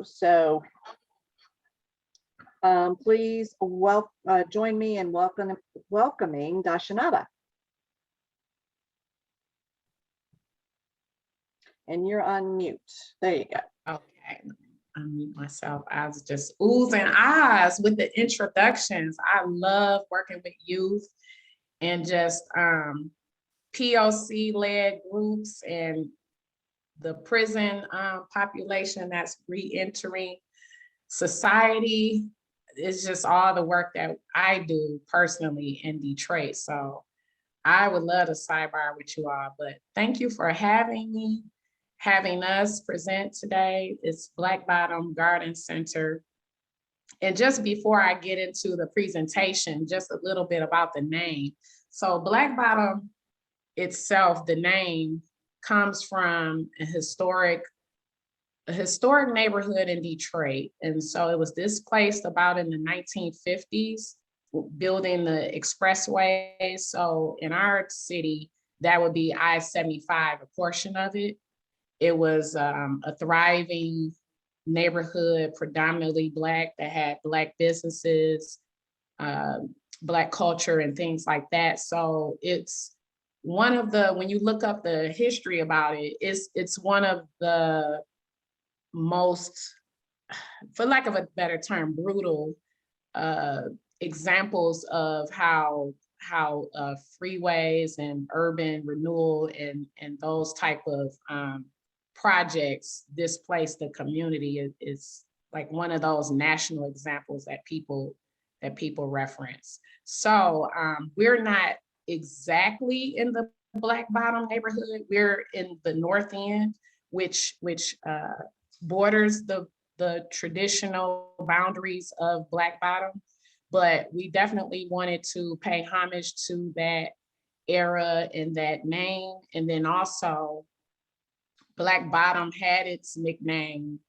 So please join me in welcoming Dashanava. And you're on mute. There you go. Okay, unmute myself. I was just oozing eyes with the introductions. I love working with youth and just POC-led groups and the prison population that's re-entering society. It's just all the work that I do personally in Detroit. So I would love to sidebar with you all, but thank you for having me, having us present today. It's Black Bottom Garden Center. And just before I get into the presentation, just a little bit about the name. So Black Bottom itself, the name comes from a historic neighborhood in Detroit. And so it was displaced about in the 1950s, building the expressway. So in our city, that would be I-75, a portion of it. It was a thriving neighborhood, predominantly Black, that had Black businesses, Black culture and things like that. So it's one of the, when you look up the history about it, it's one of the most, for lack of a better term, brutal examples of how freeways and urban renewal and those type of projects displace the community is like one of those national examples that people reference. So we're not exactly in the Black Bottom neighborhood. We're in the North End, which borders the traditional boundaries of Black Bottom, but we definitely wanted to pay homage to that era and that name. And then also Black Bottom had its nickname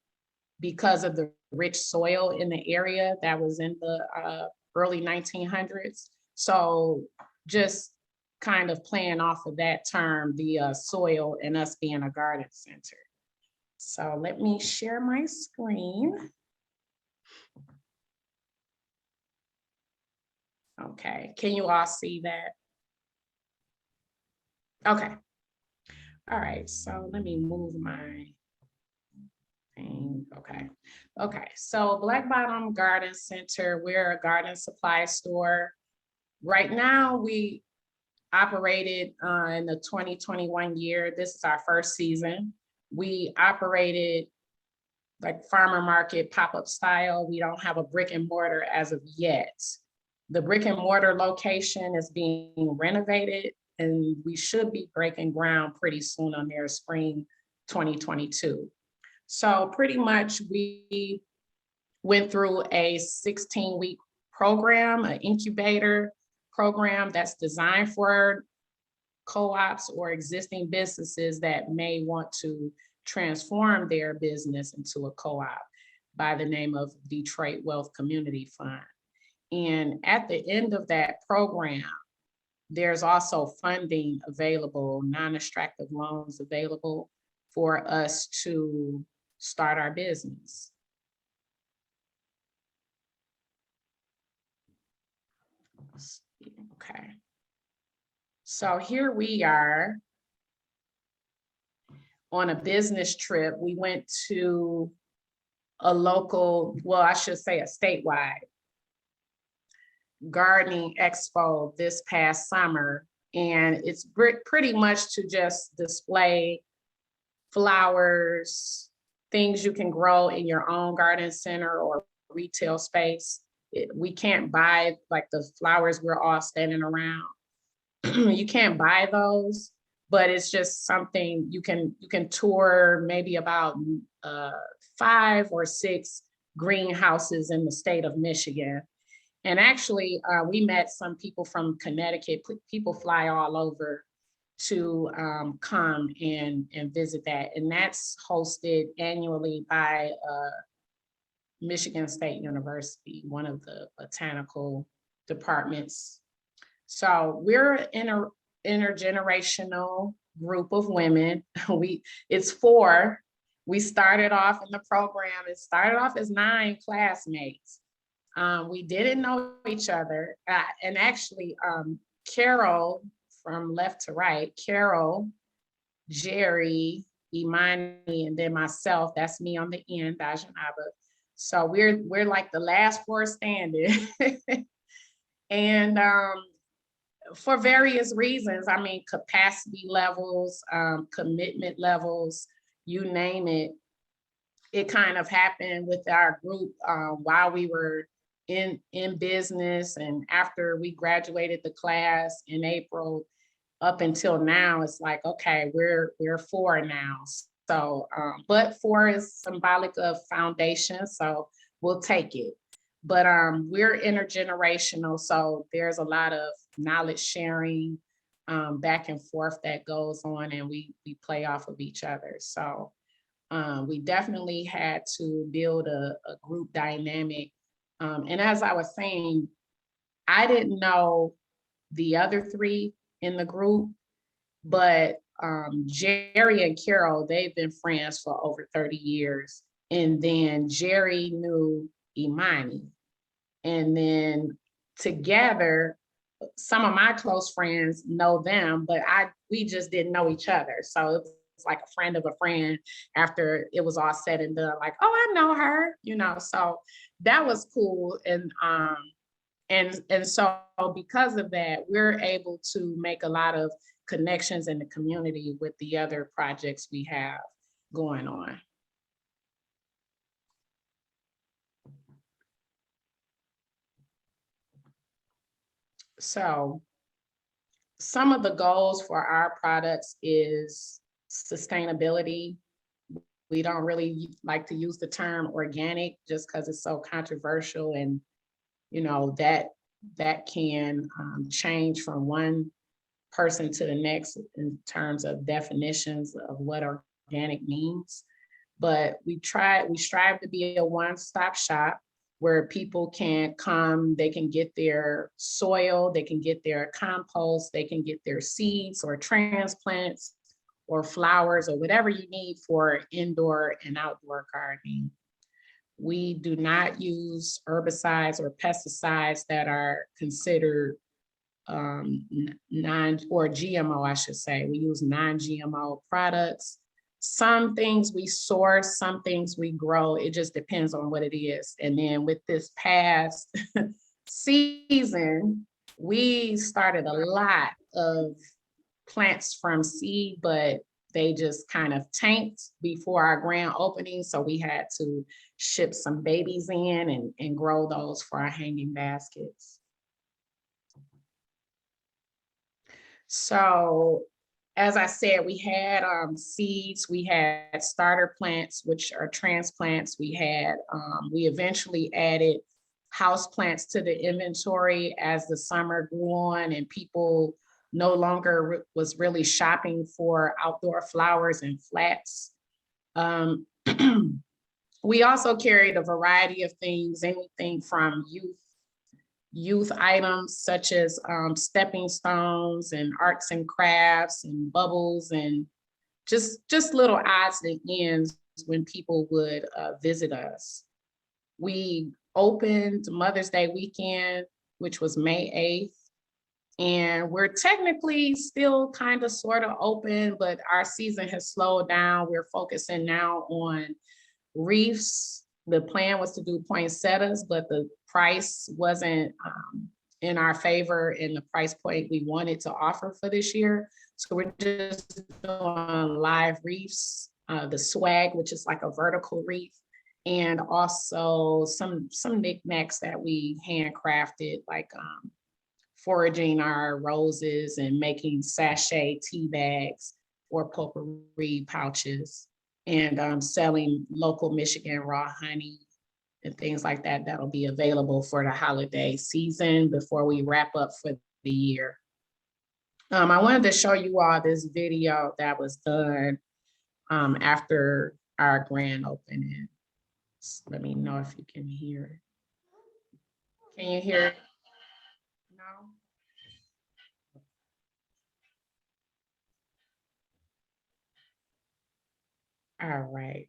because of the rich soil in the area that was in the early 1900s. So just kind of playing off of that term, the soil, and us being a garden center. So let me share my screen. Okay, can you all see that? Okay. All right, so let me move my thing. Okay, so Black Bottom Garden Center, we're a garden supply store. Right now, we operated in the 2021 year. This is our first season. We operated like farmer market pop-up style. We don't have a brick and mortar as of yet. The brick and mortar location is being renovated and we should be breaking ground pretty soon on their spring 2022. So pretty much we went through a 16-week program, an incubator program that's designed for co-ops or existing businesses that may want to transform their business into a co-op by the name of Detroit Wealth Community Fund. And at the end of that program, there's also funding available, non-extractive loans available for us to start our business. Okay. So here we are on a business trip. We went to a local, well, I should say a statewide gardening expo this past summer. And it's pretty much to just display flowers, things you can grow in your own garden center or retail space. We can't buy like the flowers we're all standing around. You can't buy those, but it's just something you can tour maybe about 5 or 6 greenhouses in the state of Michigan. And actually, we met some people from Connecticut. People fly all over to come and visit that. And that's hosted annually by Michigan State University, one of the botanical departments. So we're an intergenerational group of women. It's 4 We started off in the program, it started off as 9 classmates. We didn't know each other. And actually, Carol, from left to right, Carol, Jerry, Imani, and then myself, that's me on the end, Dajanaba. So we're like the last 4 standing. And for various reasons, I mean, capacity levels, commitment levels, you name it. It kind of happened with our group while we were in business, and after we graduated the class in April up until now, it's like, okay, we're 4 now. So, but 4 is symbolic of foundation, so we'll take it. But we're intergenerational, so there's a lot of knowledge sharing back and forth that goes on, and we play off of each other. So we definitely had to build a group dynamic. And as I was saying, I didn't know the other 3 in the group, but Jerry and Carol, they've been friends for over 30 years. And then Jerry knew Imani. And then together, some of my close friends know them, but we just didn't know each other. So it's like a friend of a friend after it was all said and done, like, oh, I know her, so that was cool. And so because of that, we're able to make a lot of connections in the community with the other projects we have going on. So some of the goals for our products is sustainability. We don't really like to use the term organic just because it's so controversial, and that can change from one person to the next in terms of definitions of what organic means. But we strive to be a one-stop shop where people can come, they can get their soil, they can get their compost, they can get their seeds or transplants or flowers or whatever you need for indoor and outdoor gardening. We do not use herbicides or pesticides that are considered GMO, I should say. We use non-GMO products. Some things we source, some things we grow. It just depends on what it is. And then with this past season, we started a lot of plants from seed, but they just kind of tanked before our grand opening. So we had to ship some babies in and grow those for our hanging baskets. So as I said, we had seeds, we had starter plants, which are transplants. We eventually added house plants to the inventory as the summer grew on and people no longer was really shopping for outdoor flowers and flats. We also carried a variety of things, anything from youth items such as stepping stones and arts and crafts and bubbles and just little odds and ends when people would visit us. We opened Mother's Day weekend, which was May 8th. And we're technically still kind of sort of open, but our season has slowed down. We're focusing now on reefs. The plan was to do poinsettias, but the price wasn't in our favor in the price point we wanted to offer for this year. So we're just doing live reefs, the swag, which is like a vertical reef, and also some knickknacks that we handcrafted, like foraging our roses and making sachet tea bags or potpourri pouches, and selling local Michigan raw honey and things like that. That'll be available for the holiday season before we wrap up for the year. I wanted to show you all this video that was done after our grand opening. Let me know if you can hear it. Can you hear it? No? All right.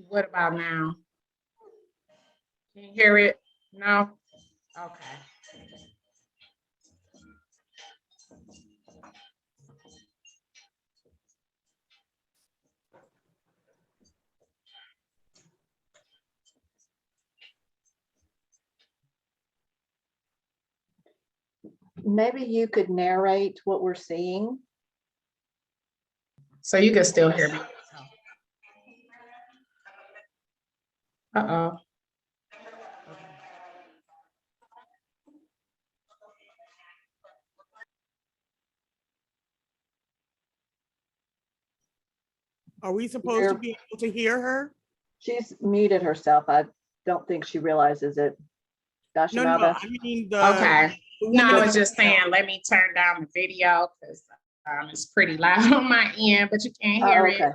What about now? Can you hear it? No? Okay. Maybe you could narrate what we're seeing. So you can still hear me. Uh-oh. Are we supposed to be able to hear her? She's muted herself. I don't think she realizes it. No, Dashanava? I mean the Okay. the No, woman I in was the just saying, let me turn down the video because it's pretty loud on my end, but you can't hear Okay.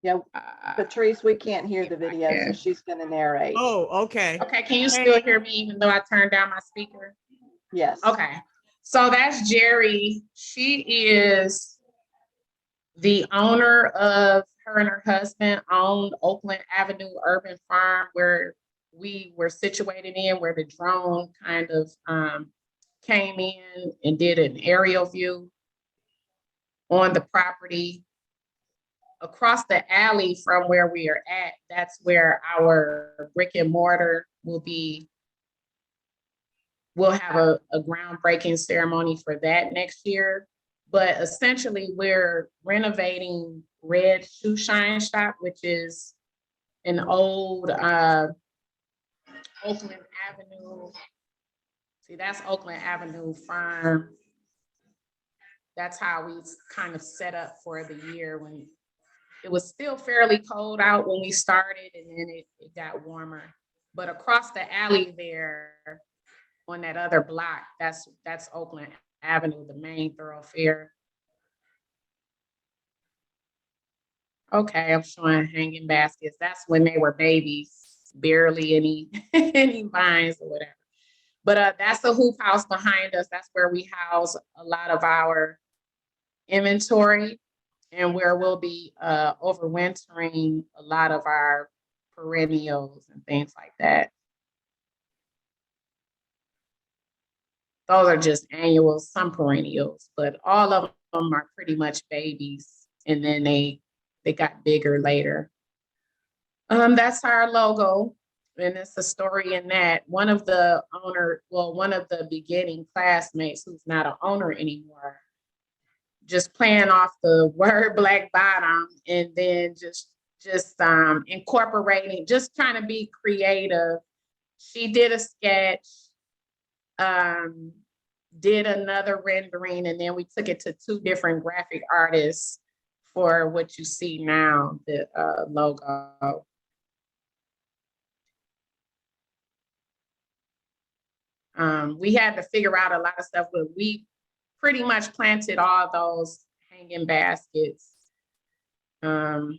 Yeah, it. Patrice, we can't hear the if I video, so can. she's gonna narrate. Oh, okay. Okay, can you still hear me even though I turned down my speaker? Yes. Okay, so that's Jerry. She is the owner of, her and her husband owned Oakland Avenue Urban Farm, where we were situated in, where the drone kind of came in and did an aerial view on the property. Across the alley from where we are at, that's where our brick and mortar will be. We'll have a groundbreaking ceremony for that next year. But essentially, we're renovating Red Shoe Shine Shop, which is an old Oakland Avenue. See, that's Oakland Avenue Farm. That's how we kind of set up for the year when it was still fairly cold out when we started, and then it got warmer. But across the alley there, on that other block, that's Oakland Avenue, the main thoroughfare. Okay, I'm showing hanging baskets. That's when they were babies, barely any any vines or whatever. But that's the hoop house behind us. That's where we house a lot of our inventory and where we'll be overwintering a lot of our perennials and things like that. Those are just annuals, some perennials, but all of them are pretty much babies. And then they got bigger later. That's our logo. And it's a story in that one of the beginning classmates who's not an owner anymore, just playing off the word black bottom and then just incorporating, just trying to be creative. She did a sketch, did another rendering, and then we took it to 2 different graphic artists for what you see now, the logo. We had to figure out a lot of stuff, but we pretty much planted all those hanging baskets, put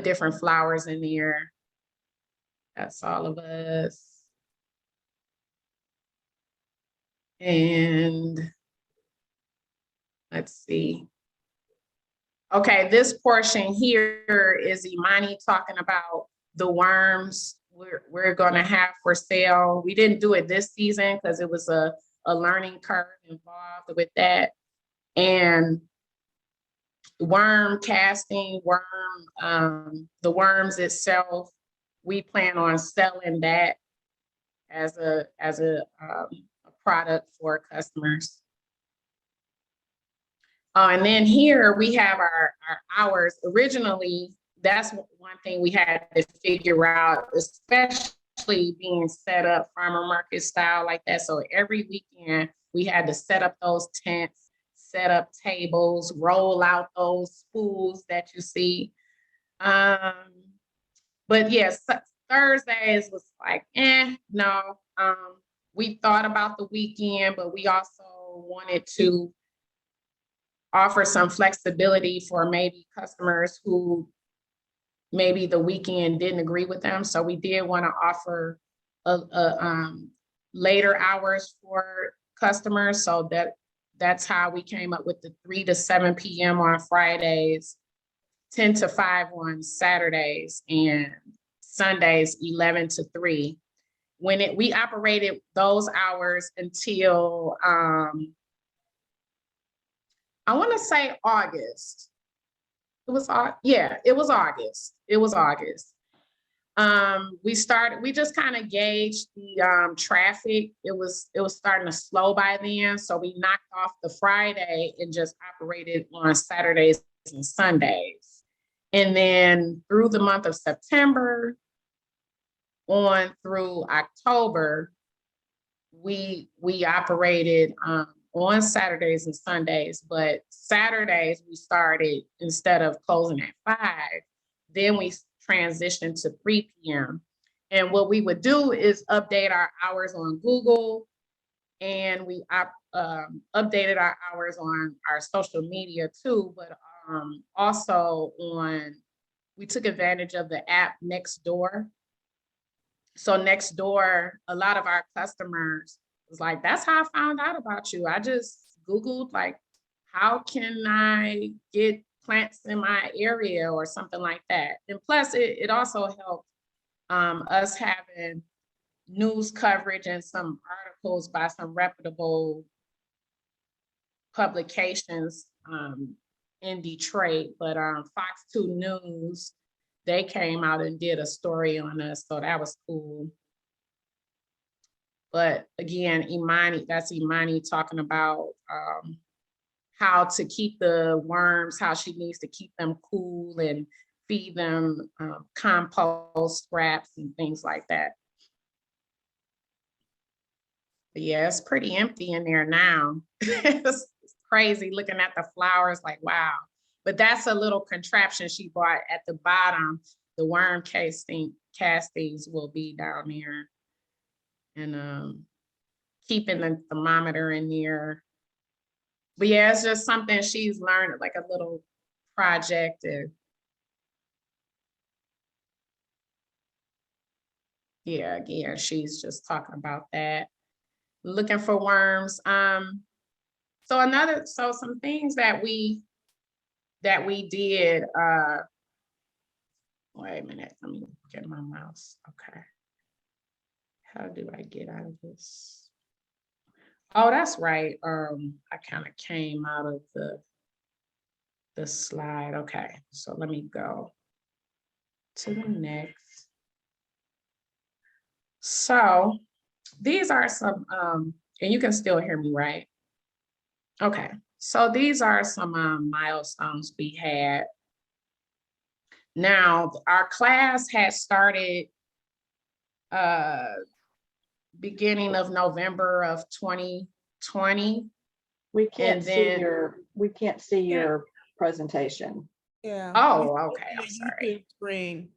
different flowers in there. That's all of us. And let's see. Okay, this portion here is Imani talking about the worms we're gonna have for sale. We didn't do it this season because it was a learning curve involved with that. And worm casting, the worms itself, we plan on selling that as a product for customers. And then here we have our hours. Originally, that's one thing we had to figure out, especially being set up farmer market style like that. So every weekend we had to set up those tents, set up tables, roll out those spools that you see. But yes, Thursdays was like, no. We thought about the weekend, but we also wanted to offer some flexibility for maybe customers who maybe the weekend didn't agree with them. So we did want to offer later hours for customers. So that's how we came up with the 3 to 7 p.m. on Fridays 10 to 5 on Saturdays and Sundays, 11 to 3. We operated those hours until, I want to say August. It was August. It was August. We just kind of gauged the traffic. It was starting to slow by then. So we knocked off the Friday and just operated on Saturdays and Sundays. And then through the month of September on through October, we operated on Saturdays and Sundays, but Saturdays we started, instead of closing at 5, then we transitioned to 3 p.m. And what we would do is update our hours on Google, and we updated our hours on our social media too, but also we took advantage of the app Nextdoor. So Nextdoor, a lot of our customers was like, that's how I found out about you. I just Googled, like, how can I get plants in my area or something like that. And plus it also helped us having news coverage and some articles by some reputable publications in Detroit, but Fox 2 News, they came out and did a story on us, so that was cool. But again, that's Imani talking about how to keep the worms, how she needs to keep them cool and feed them compost scraps and things like that. But yeah, it's pretty empty in there now. It's crazy looking at the flowers, like, wow. But that's a little contraption she bought at the bottom. The worm castings will be down there. And keeping the thermometer in there. But yeah, it's just something she's learned, like a little project. And yeah, again, she's just talking about that. Looking for worms. So some things that we did, wait a minute, let me get my mouse. Okay. How do I get out of this? Oh, that's right. I kind of came out of the slide. Okay, so let me go to the next. So these are some, and you can still hear me, right? Okay, so these are some milestones we had. Now, our class had started beginning of November of 2020. We can't And see then- your presentation. Yeah. Oh, okay, I'm Yeah, sorry. YouTube Screen.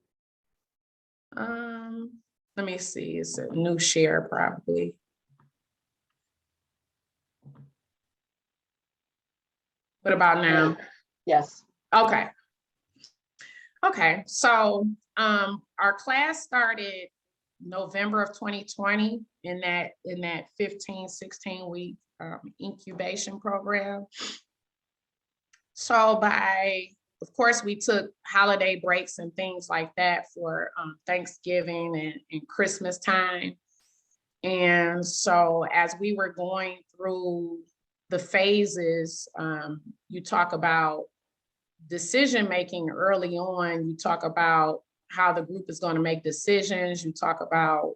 Let me see, it's a new share probably. What about now? Yes. Okay. Okay, so our class started November of 2020 in that 15, 16 week incubation program. So of course, we took holiday breaks and things like that for Thanksgiving and Christmas time. And so as we were going through the phases, you talk about decision-making early on. You talk about how the group is going to make decisions. You talk about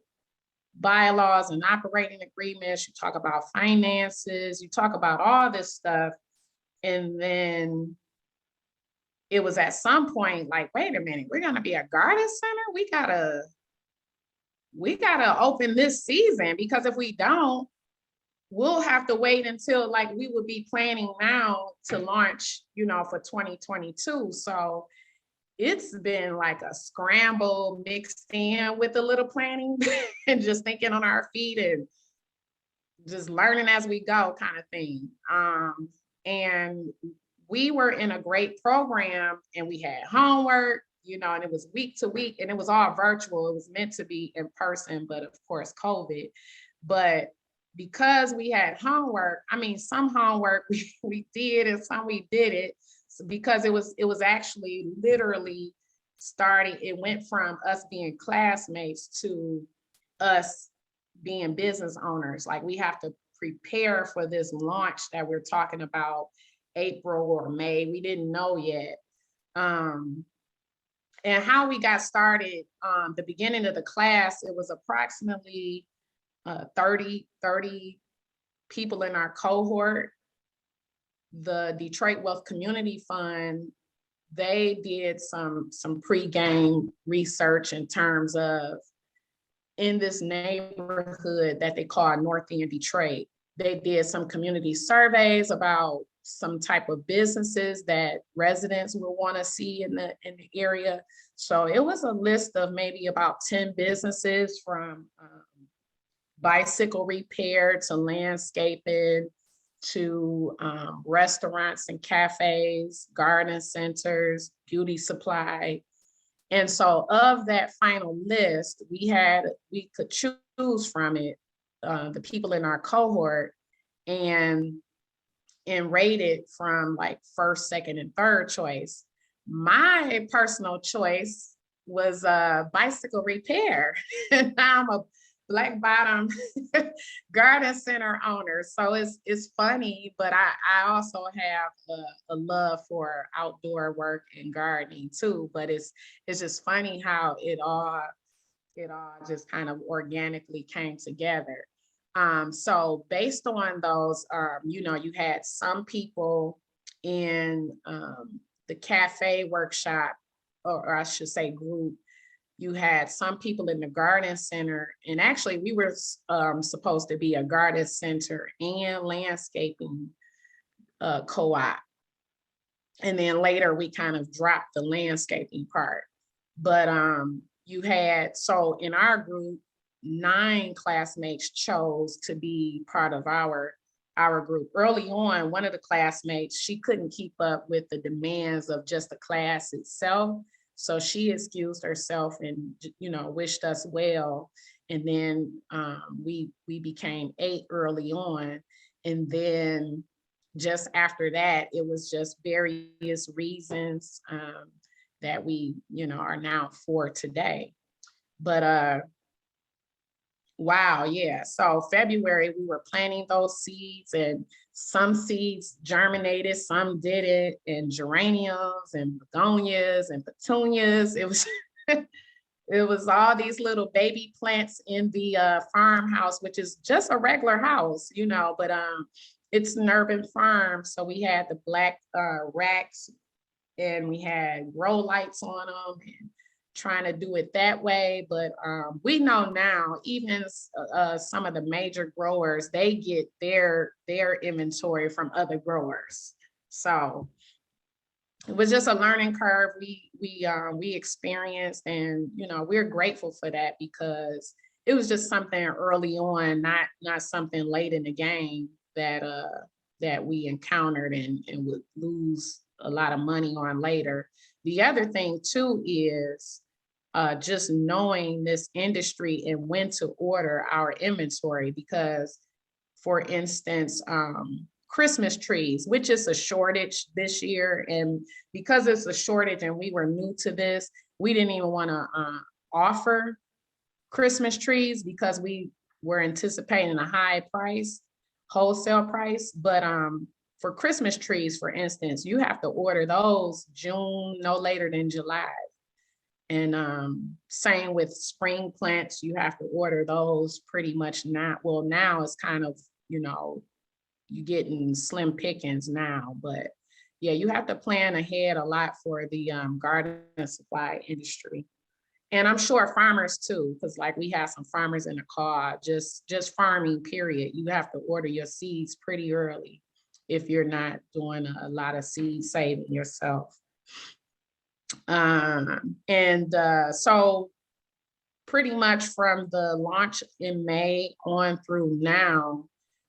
bylaws and operating agreements. You talk about finances. You talk about all this stuff. And then it was at some point like, wait a minute, we're going to be a garden center? We gotta open this season, because if we don't, we'll have to wait until, like, we would be planning now to launch, for 2022. So it's been like a scramble mixed in with a little planning and just thinking on our feet and just learning as we go kind of thing. And we were in a great program, and we had homework, and it was week to week, and it was all virtual. It was meant to be in person, but of course, COVID. But because we had homework, some homework we did and some we didn't. because it was actually literally starting, it went from us being classmates to us being business owners. Like, we have to prepare for this launch that we're talking about April or May. We didn't know yet. And how we got started, the beginning of the class, it was approximately 30 people in our cohort. The Detroit Wealth Community Fund, they did some pre-game research in terms of, in this neighborhood that they call North End Detroit, they did some community surveys about some type of businesses that residents will want to see in the area. So it was a list of maybe about 10 businesses, from bicycle repair to landscaping to restaurants and cafes, garden centers, beauty supply. And so of that final list, we could choose from it, the people in our cohort, and rate it from like first, second, and third choice. My personal choice was bicycle repair. And I'm a Black Bottom garden center owner. So it's funny, but I also have a love for outdoor work and gardening too. But it's just funny how it all just kind of organically came together. So based on those, you know, you had some people in the cafe workshop, or I should say group. You had some people in the garden center, and actually we were supposed to be a garden center and landscaping co-op. And then later we kind of dropped the landscaping part. But you had, so in our group, 9 classmates chose to be part of our group. Early on, one of the classmates, she couldn't keep up with the demands of just the class itself. So she excused herself and, you know, wished us well. And then we became 8 early on. And then just after that, it was just various reasons that we, you know, are now 4 today. But wow, yeah. So February, we were planting those seeds, and some seeds germinated, some didn't, and geraniums and begonias and petunias. It was it was all these little baby plants in the farmhouse, which is just a regular house, you know, but it's an urban farm. So we had the black racks, and we had grow lights on them, and trying to do it that way. But we know now, even some of the major growers, they get their inventory from other growers. So it was just a learning curve we experienced, and you know, we're grateful for that, because it was just something early on, not something late in the game that we encountered and would lose a lot of money on later. The other thing too is just knowing this industry and when to order our inventory, because for instance, Christmas trees, which is a shortage this year. And because it's a shortage and we were new to this, we didn't even want to offer Christmas trees, because we were anticipating a high price, wholesale price. But for Christmas trees, for instance, you have to order those June, no later than July. And same with spring plants, you have to order those pretty much now. Well, now it's kind of, you know, you're getting slim pickings now, but yeah, you have to plan ahead a lot for the garden supply industry. And I'm sure farmers too, because like we have some farmers in the car, just farming period. You have to order your seeds pretty early if you're not doing a lot of seed saving yourself. So pretty much from the launch in May on through now,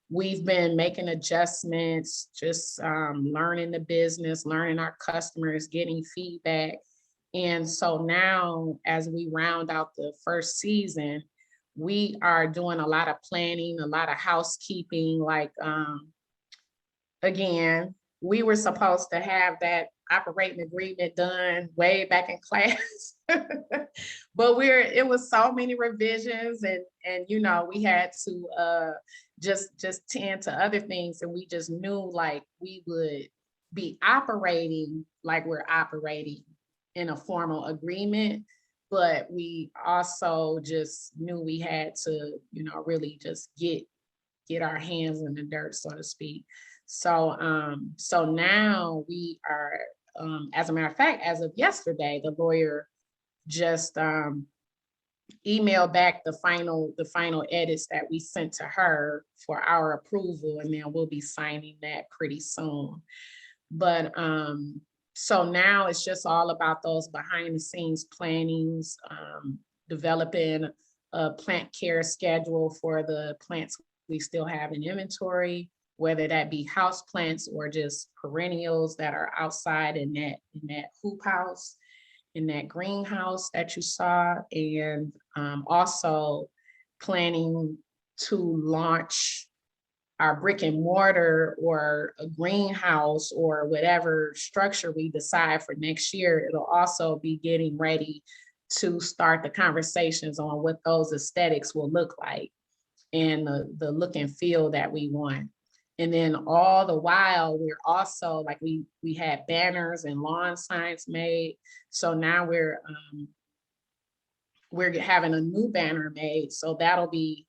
we've been making adjustments, just learning the business, learning our customers, getting feedback. And so now, as we round out the first season, we are doing a lot of planning, a lot of housekeeping, like, again, we were supposed to have that operating agreement done way back in class. But it was so many revisions and you know, we had to just tend to other things, and we just knew like we would be operating like we're operating in a formal agreement, but we also just knew we had to, you know, really just get our hands in the dirt, so to speak. So so now we are, as a matter of fact, as of yesterday, the lawyer just emailed back the final edits that we sent to her for our approval, and then we'll be signing that pretty soon. But so now it's just all about those behind the scenes plannings, developing a plant care schedule for the plants we still have in inventory, whether that be house plants or just perennials that are outside in that hoop house, in that greenhouse that you saw, and also planning to launch our brick and mortar or a greenhouse or whatever structure we decide for next year. It'll also be getting ready to start the conversations on what those aesthetics will look like and the look and feel that we want. And then all the while, we're also like, we had banners and lawn signs made. So now we're having a new banner made. So that'll be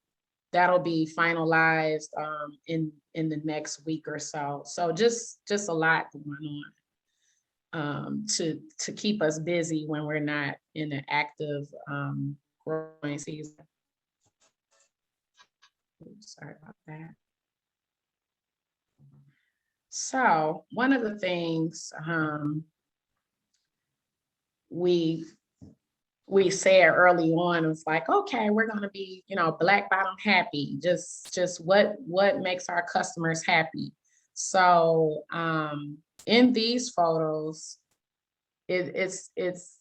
finalized in the next week or so. So just a lot going on to keep us busy when we're not in an active growing season. Oops, sorry about that. So one of the things we said early on was like, okay, we're going to be, you know, black bottom happy, just what makes our customers happy. So in these photos, it's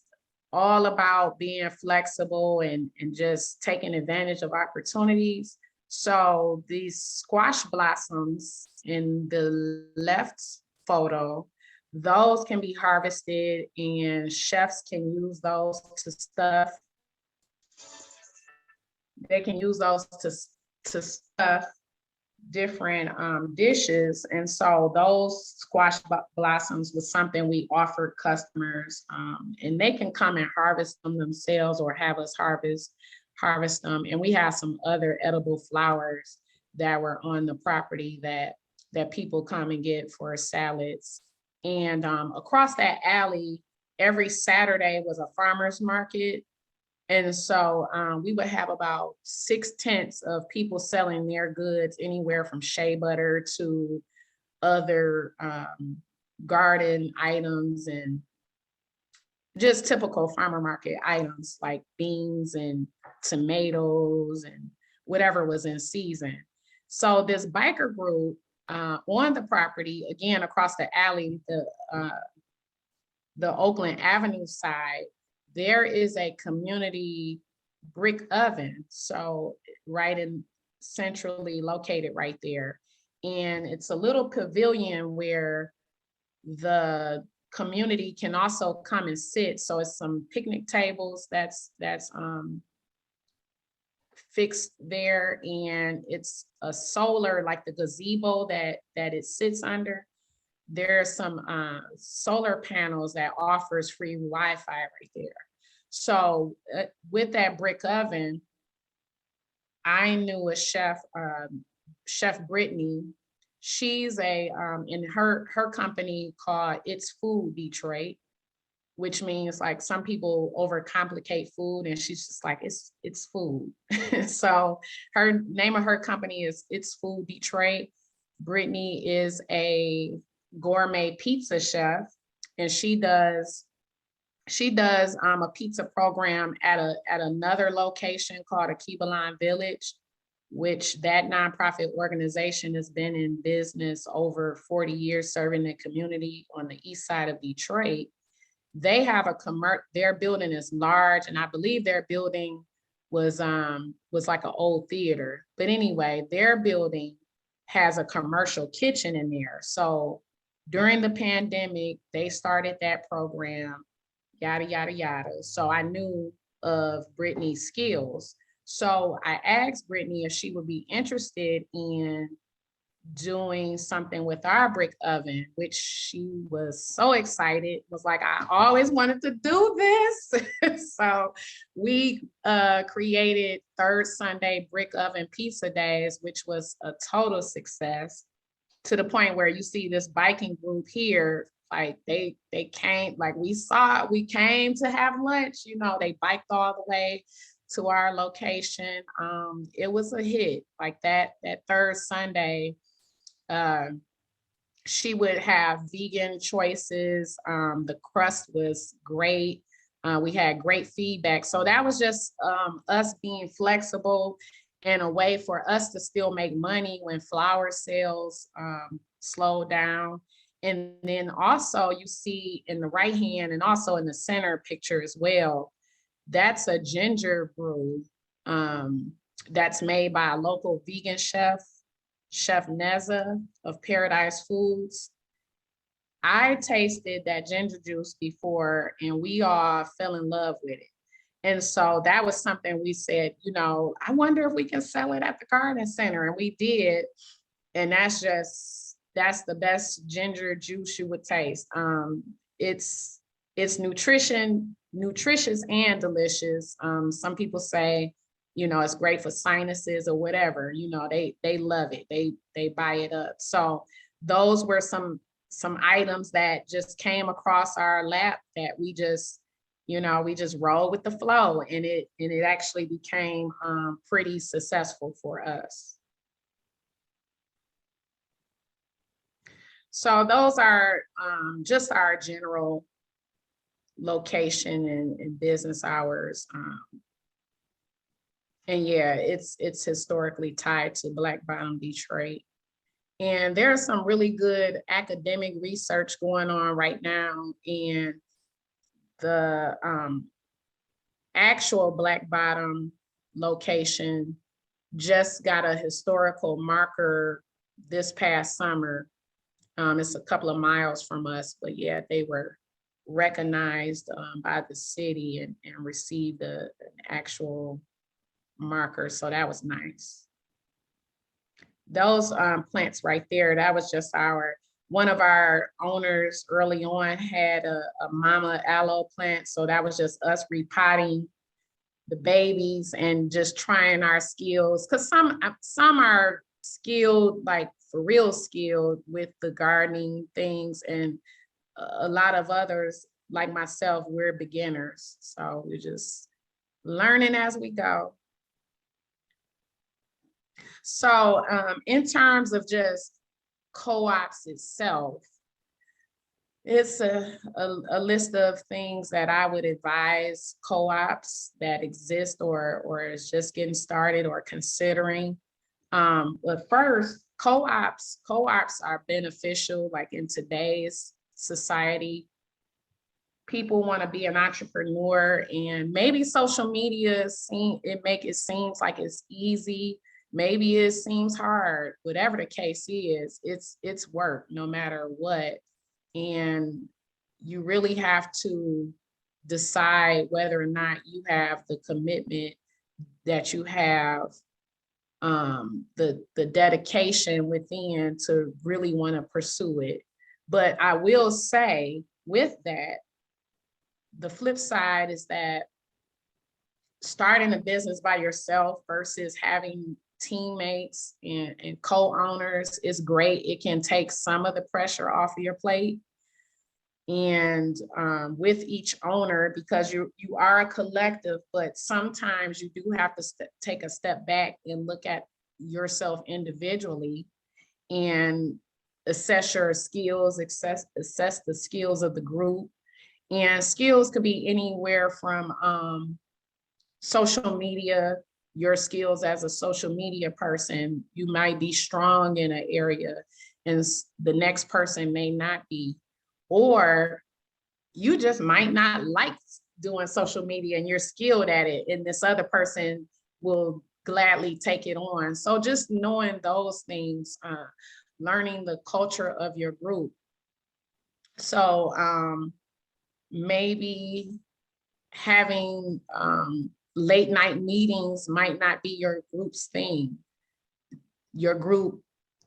all about being flexible and just taking advantage of opportunities. So these squash blossoms in the left photo, those can be harvested and chefs can use those to stuff. They can use those to stuff different dishes. And so those squash blossoms was something we offered customers, and they can come and harvest them themselves or have us harvest them. And we have some other edible flowers that were on the property that people come and get for salads. And across that alley, every Saturday was a farmer's market. And so we would have about 6 tents of people selling their goods, anywhere from shea butter to other garden items and just typical farmer market items like beans and tomatoes and whatever was in season. So this biker group on the property, again, across the alley, the Oakland Avenue side, there is a community brick oven. So right in centrally located right there. And it's a little pavilion where the community can also come and sit. So it's some picnic tables that's fixed there, and it's a solar, like the gazebo that it sits under. There's some solar panels that offers free Wi-Fi right there. So with that brick oven, I knew a chef, Chef Brittany. She's in her company called It's Food Detroit, which means like some people overcomplicate food, and she's just like, it's food. So her name of her company is It's Food Detroit. Brittany is a gourmet pizza chef, and she does a pizza program at another location called Akibalan Village, which that nonprofit organization has been in business over 40 years, serving the community on the east side of Detroit. They have their building is large, and I believe their building was like an old theater. But anyway, their building has a commercial kitchen in there. So During the pandemic, they started that program, yada, yada, yada. So I knew of Brittany's skills. So I asked Brittany if she would be interested in doing something with our brick oven, which she was so excited, was like, I always wanted to do this. So we created Third Sunday Brick Oven Pizza Days, which was a total success, to the point where you see this biking group here, like they came, like we came to have lunch, you know, they biked all the way to our location. It was a hit. Like that third Sunday, she would have vegan choices. The crust was great. We had great feedback. So that was just us being flexible and a way for us to still make money when flour sales slowed down. And then also you see in the right hand and also in the center picture as well, that's a ginger brew that's made by a local vegan chef, Chef Neza of Paradise Foods. I tasted that ginger juice before and we all fell in love with it. And so that was something we said, you know, I wonder if we can sell it at the garden center. And we did. And that's the best ginger juice you would taste. It's nutritious and delicious. Some people say, you know, it's great for sinuses or whatever, you know, they love it. They buy it up. So those were some items that just came across our lap that we just, you know, we just rolled with the flow, and it actually became pretty successful for us. So those are just our general location and business hours. And yeah, it's historically tied to Black Bottom Detroit. And there's some really good academic research going on right now. And the actual Black Bottom location just got a historical marker this past summer. It's a couple of miles from us, but yeah, they were recognized by the city and received an actual marker. So that was nice. Those plants right there, that was just one of our owners early on had a mama aloe plant. So that was just us repotting the babies and just trying our skills. Cause some are skilled, like for real skilled with the gardening things. And a lot of others like myself, we're beginners. So we're just learning as we go. So in terms of just co-ops itself, it's a list of things that I would advise co-ops that exist or is just getting started or considering. But first, co-ops are beneficial, like in today's society. People want to be an entrepreneur, and maybe social media seems like it's easy. Maybe it seems hard. Whatever the case is, it's work no matter what. And you really have to decide whether or not you have the commitment, that you have the dedication within to really want to pursue it. But I will say with that, the flip side is that starting a business by yourself versus having teammates and co-owners is great. It can take some of the pressure off of your plate. And with each owner, because you are a collective, but sometimes you do have to take a step back and look at yourself individually and assess your skills, assess the skills of the group. And skills could be anywhere from social media, your skills as a social media person. You might be strong in an area and the next person may not be, or you just might not like doing social media and you're skilled at it and this other person will gladly take it on. So just knowing those things, learning the culture of your group. So maybe having late night meetings might not be your group's thing. Your group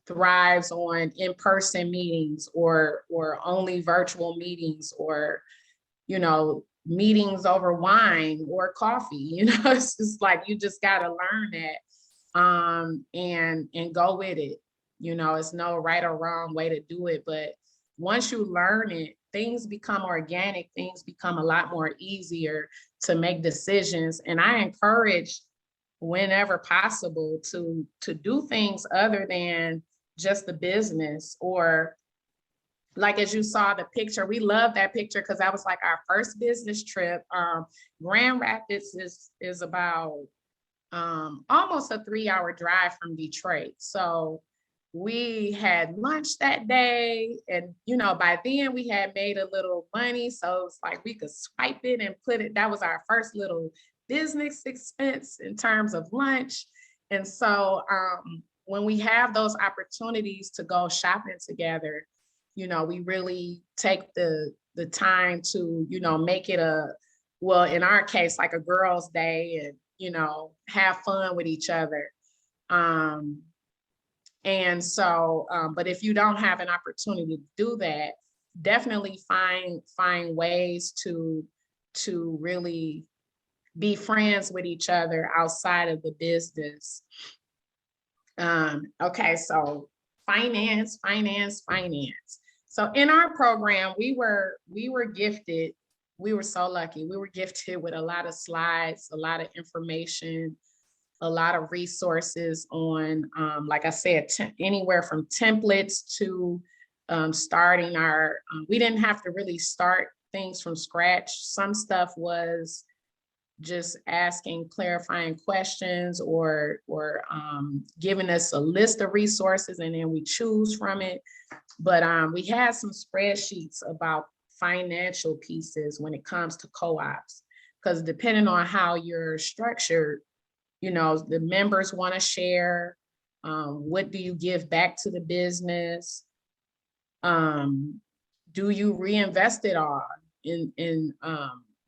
thrives on in-person meetings or only virtual meetings, or meetings over wine or coffee. It's just like you just got to learn that and go with it. It's no right or wrong way to do it, but once you learn it, things become organic, things become a lot more easier to make decisions. And I encourage, whenever possible, to do things other than just the business. Or like, as you saw the picture, we love that picture because that was like our first business trip. Grand Rapids is about almost a 3-hour drive from Detroit. So we had lunch that day, and by then we had made a little money, so it's like we could swipe it and put it. That was our first little business expense in terms of lunch. And so when we have those opportunities to go shopping together, we really take the time to make it well, in our case, like a girls' day, and have fun with each other. And so, but if you don't have an opportunity to do that, definitely find ways to really be friends with each other outside of the business. Okay, so finance. So in our program, we were gifted. We were so lucky. We were gifted with a lot of slides, a lot of information, a lot of resources on, like I said, anywhere from templates to starting our, we didn't have to really start things from scratch. Some stuff was just asking clarifying questions or giving us a list of resources, and then we choose from it. But we had some spreadsheets about financial pieces when it comes to co-ops, because depending on how you're structured, the members want to share. What do you give back to the business? Do you reinvest it all in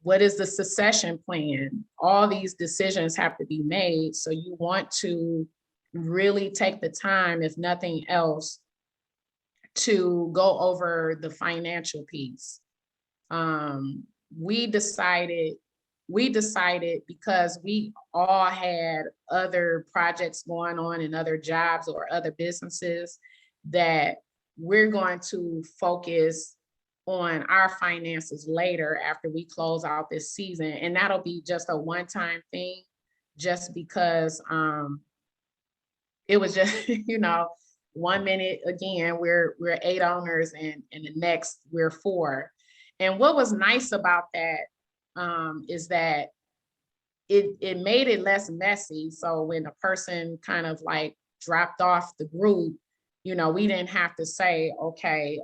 what is the succession plan? All these decisions have to be made. So you want to really take the time, if nothing else, to go over the financial piece. We decided because we all had other projects going on in other jobs or other businesses, that we're going to focus on our finances later after we close out this season. And that'll be just a one-time thing, just because it was just, 1 minute, again, we're 8 owners, and the next we're 4. And what was nice about that is that it made it less messy. So when a person kind of like dropped off the group, we didn't have to say, okay,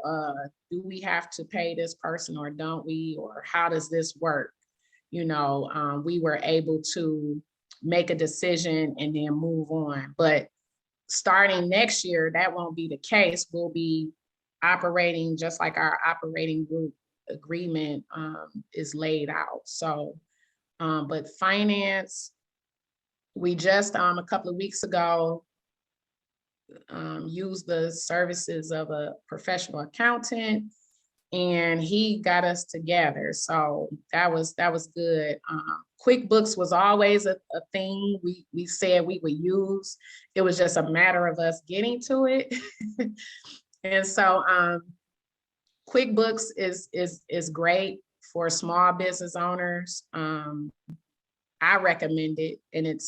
do we have to pay this person or don't we, or how does this work? We were able to make a decision and then move on. But starting next year, that won't be the case. We'll be operating just like our operating group agreement is laid out. So, but finance, we just a couple of weeks ago used the services of a professional accountant, and he got us together. So that was good. QuickBooks was always a thing we said we would use. It was just a matter of us getting to it. And so QuickBooks is great for small business owners. I recommend it, and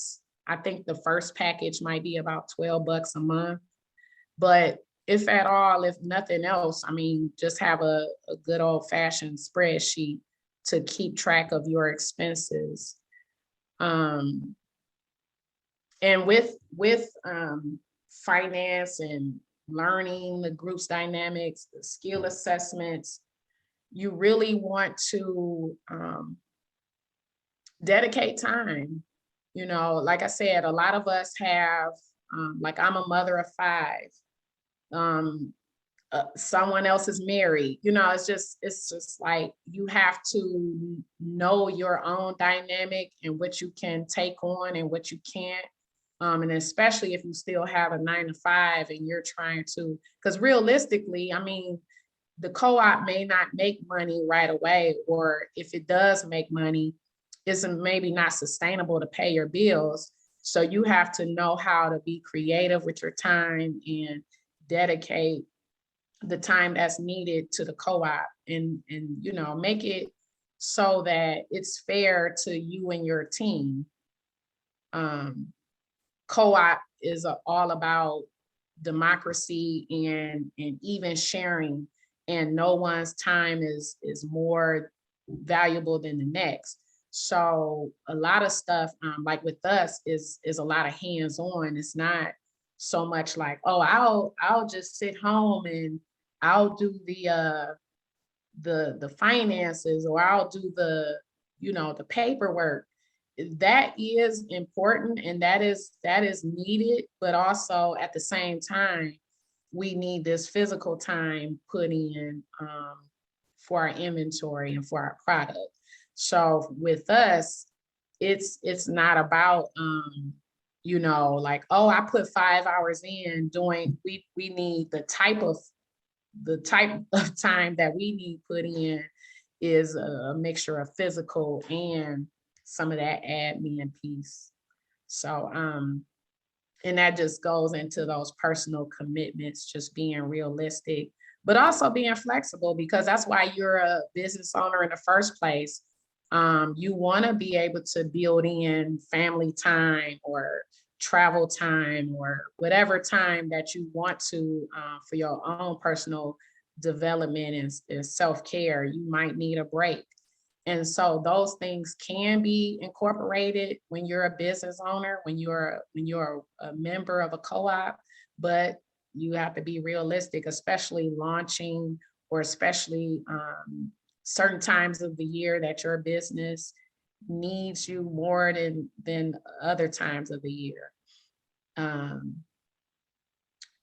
I think the first package might be about $12 a month. But if at all, if nothing else, just have a good old fashioned spreadsheet to keep track of your expenses. And with finance and learning the group's dynamics, the skill assessments, you really want to dedicate time. Like I said, a lot of us have, like I'm a mother of 5. someone else is married. You know, it's just like you have to know your own dynamic and what you can take on and what you can't. And especially if you still have a 9 to 5 and you're trying to, because realistically, I mean, the co-op may not make money right away, or if it does make money, isn't maybe not sustainable to pay your bills. So you have to know how to be creative with your time and dedicate the time that's needed to the co-op, and you know, make it so that it's fair to you and your team. Co-op is all about democracy and even sharing, and no one's time is more valuable than the next. So a lot of stuff, like with us, is a lot of hands-on. It's not so much like, oh, I'll just sit home and I'll do the finances, or I'll do the, you know, the paperwork. That is important, and that is needed, but also at the same time, we need this physical time put in for our inventory and for our product. So with us, it's not about you know, like, oh, I put 5 hours in doing, we need the type of time that we need put in is a mixture of physical and some of that admin piece. So and that just goes into those personal commitments, just being realistic, but also being flexible, because that's why you're a business owner in the first place. You want to be able to build in family time or travel time or whatever time that you want to for your own personal development and self-care. You might need a break. And so those things can be incorporated when you're a business owner, when you're a member of a co-op, but you have to be realistic, especially launching, or especially certain times of the year that your business needs you more than other times of the year.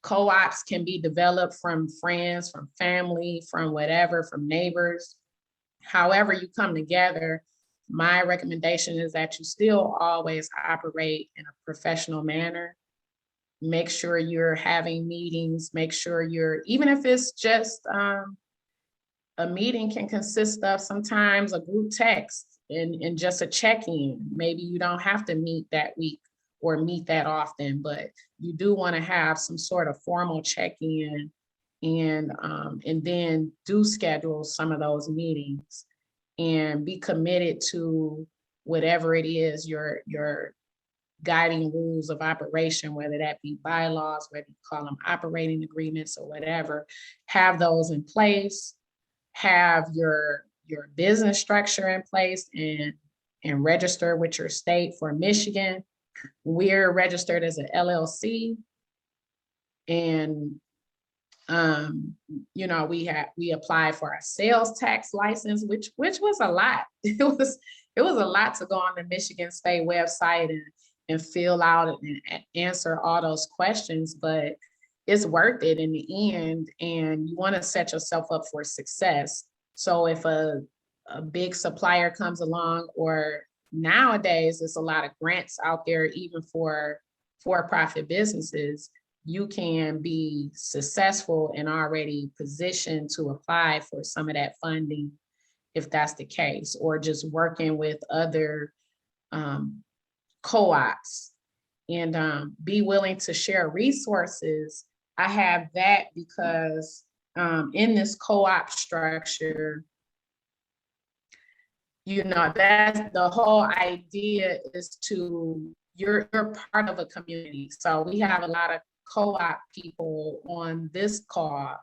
Co-ops can be developed from friends, from family, from whatever, from neighbors. However you come together, my recommendation is that you still always operate in a professional manner. Make sure you're having meetings, make sure you're, even if it's just a meeting can consist of sometimes a group text and just a check-in. Maybe you don't have to meet that week or meet that often, but you do want to have some sort of formal check-in, and then do schedule some of those meetings and be committed to whatever it is your guiding rules of operation, whether that be bylaws, whether you call them operating agreements or whatever. Have those in place, have your business structure in place, and register with your state. For Michigan, we're registered as an LLC, and you know, we applied for our sales tax license, which was a lot. It was a lot to go on the Michigan State website and fill out and answer all those questions, but it's worth it in the end, and you want to set yourself up for success. So if a big supplier comes along, or nowadays there's a lot of grants out there, even for for-profit businesses, you can be successful and already positioned to apply for some of that funding, if that's the case, or just working with other co-ops, and be willing to share resources. I have that because in this co-op structure, you know, that's the whole idea, is to, you're part of a community. So we have a lot of co-op people on this call,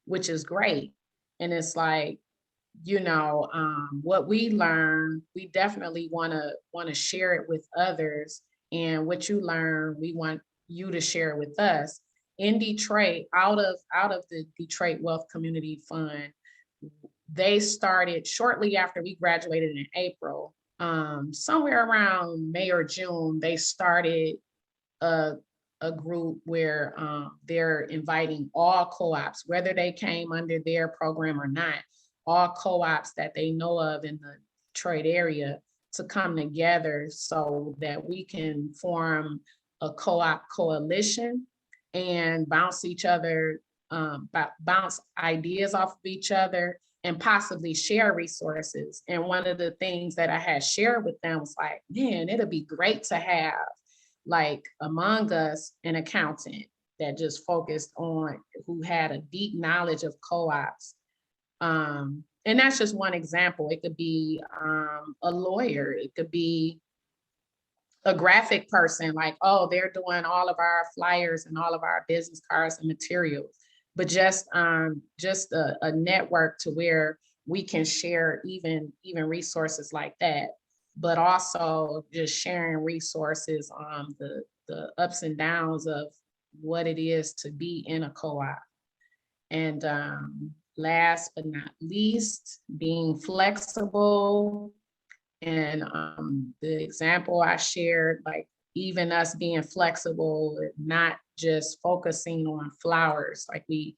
which is great. And it's like, you know, what we learn, we definitely want to share it with others. And what you learn, we want you to share it with us. In Detroit, out of the Detroit Wealth Community Fund, they started shortly after we graduated in April, somewhere around May or June, they started a a group where they're inviting all co-ops, whether they came under their program or not, all co-ops that they know of in the Detroit area to come together so that we can form a co-op coalition and bounce each other, bounce ideas off of each other and possibly share resources. And one of the things that I had shared with them was like, man, it'll be great to have like among us an accountant that just focused on, who had a deep knowledge of co-ops. And that's just one example. It could be a lawyer, it could be a graphic person, like, oh, they're doing all of our flyers and all of our business cards and materials, but just a network to where we can share even resources like that, but also just sharing resources on the ups and downs of what it is to be in a co-op. And last but not least, being flexible. And the example I shared, like even us being flexible, not just focusing on flowers, like we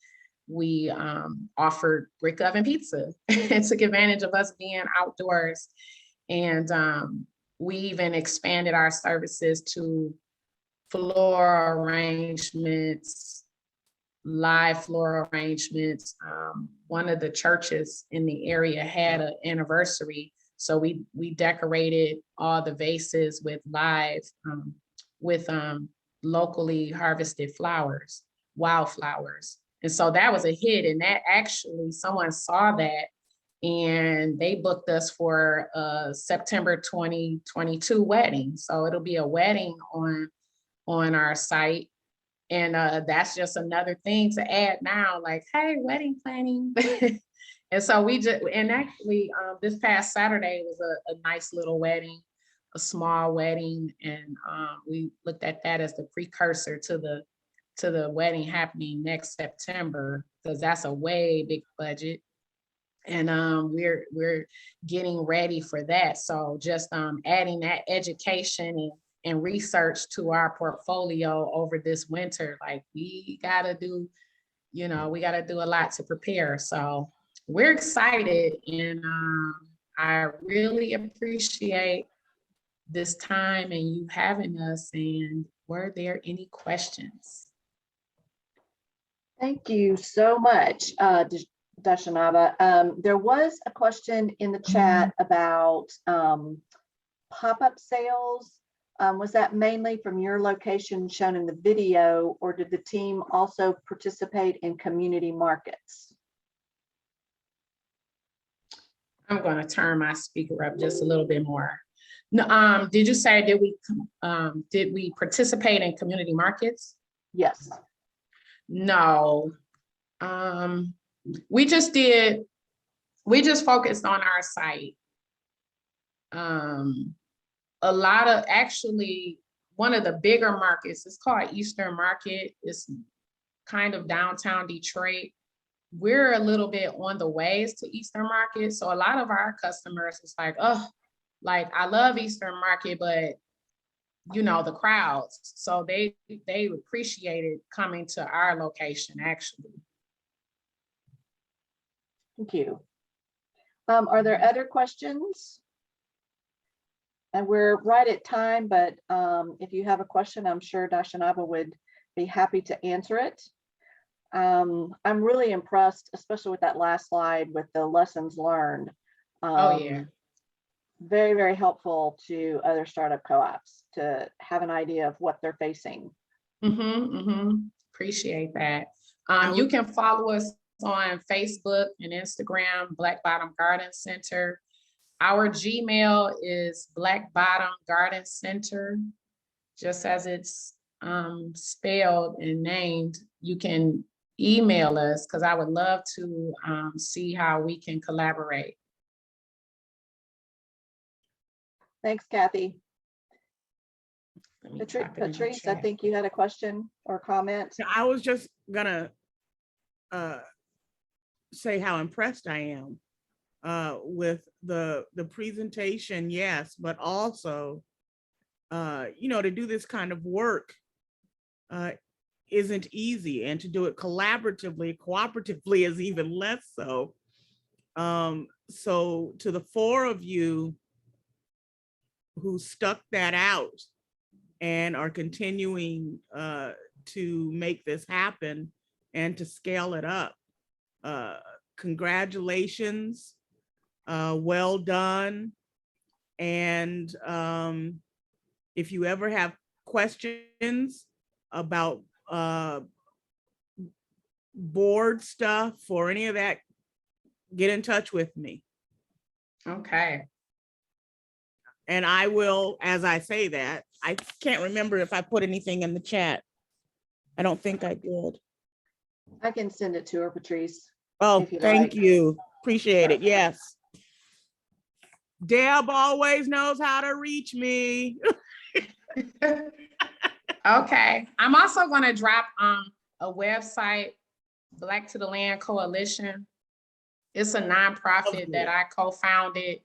offered brick oven pizza and took advantage of us being outdoors. And we even expanded our services to floral arrangements, live floral arrangements. One of the churches in the area had an anniversary, so we decorated all the vases with live, locally harvested flowers, wildflowers. And so that was a hit, and that actually someone saw that and they booked us for a September 2022 wedding. So it'll be a wedding on our site. And that's just another thing to add now, like, hey, wedding planning. And so actually this past Saturday was a nice little wedding, a small wedding. And we looked at that as the precursor to the wedding happening next September, because that's a way big budget. And we're getting ready for that. So just adding that education and research to our portfolio over this winter, like we gotta do a lot to prepare. So we're excited, and I really appreciate this time and you having us. And were there any questions? Thank you so much, Dashanaba. There was a question in the chat about pop-up sales. Was that mainly from your location shown in the video, or did the team also participate in community markets? I'm going to turn my speaker up just a little bit more. No, did you say did we participate in community markets? Yes. No. We just focused on our site. A lot of, actually, one of the bigger markets, it's called Eastern Market. It's kind of downtown Detroit. We're a little bit on the ways to Eastern Market. So a lot of our customers is like, oh, like I love Eastern Market, but the crowds. So they appreciated coming to our location, actually. Thank you. Are there other questions? And we're right at time, but if you have a question, I'm sure Dashanaba would be happy to answer it. I'm really impressed, especially with that last slide with the lessons learned. Oh yeah. Very, very helpful to other startup co-ops to have an idea of what they're facing. Appreciate that. You can follow us on Facebook and Instagram, Black Bottom Garden Center. Our Gmail is Black Bottom Garden Center, just as it's spelled and named. You can email us, because I would love to see how we can collaborate. Thanks, Kathy. Patrice, I think you had a question or comment. I was just gonna say how impressed I am with the presentation, yes, but also to do this kind of work isn't easy, and to do it cooperatively is even less so. So to the four of you who stuck that out and are continuing to make this happen and to scale it up, congratulations, well done. And if you ever have questions about board stuff or any of that, get in touch with me. Okay. And I will, as I say that, I can't remember if I put anything in the chat. I don't think I did. I can send it to her, Patrice. Oh, if you thank like. you. Appreciate it. Yes. Deb always knows how to reach me. Okay. I'm also going to drop a website, Black to the Land Coalition. It's a nonprofit that I co-founded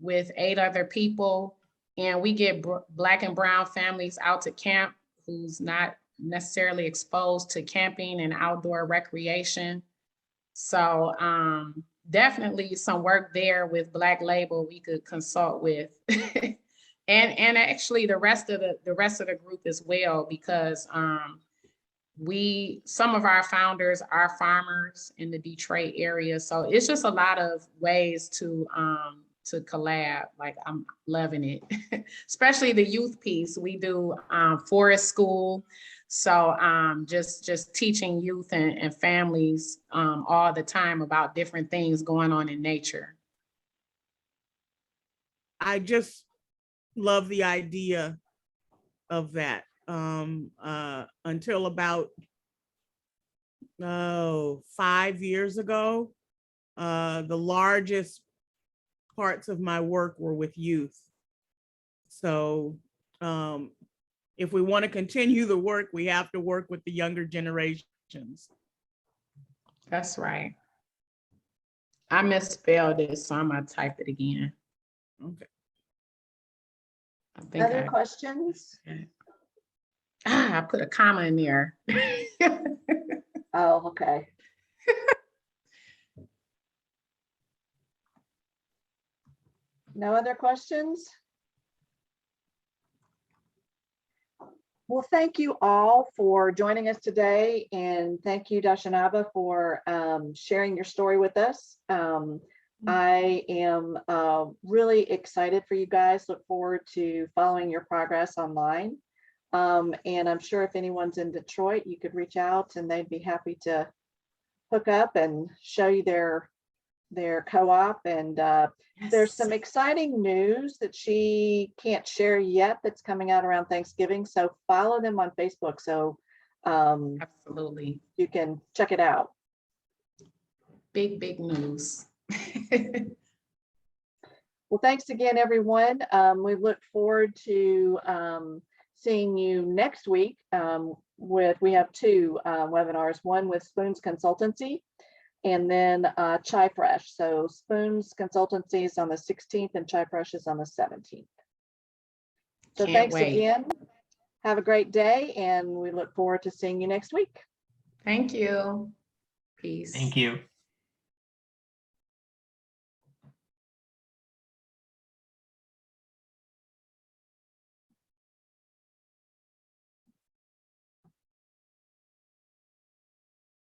with 8 other people. And we get Black and brown families out to camp who's not necessarily exposed to camping and outdoor recreation. So definitely some work there with Black Label we could consult with. and actually the rest of the group as well, because some of our founders are farmers in the Detroit area. So it's just a lot of ways to collab. Like, I'm loving it, especially the youth piece. We do forest school. So just teaching youth and families all the time about different things going on in nature. I just love the idea of that. Until about 5 years ago, the largest parts of my work were with youth. So if we want to continue the work, we have to work with the younger generations. That's right. I misspelled it, so I'm gonna type it again. Okay. I think Other questions? I put a comma in there. Oh, okay. No other questions? Well, thank you all for joining us today, and thank you, Dashanaba, for sharing your story with us. I am really excited for you guys. Look forward to following your progress online. And I'm sure if anyone's in Detroit, you could reach out and they'd be happy to hook up and show you their co-op. And there's some exciting news that she can't share yet that's coming out around Thanksgiving. So follow them on Facebook so absolutely, you can check it out. Big news. Well, thanks again, everyone. We look forward to seeing you next week. We have 2 webinars, one with Spoons Consultancy and then Chai Fresh. So Spoons Consultancy is on the 16th and Chai Fresh is on the 17th. So thanks again. Have a great day, and we look forward to seeing you next week. Thank you. Peace. Thank you.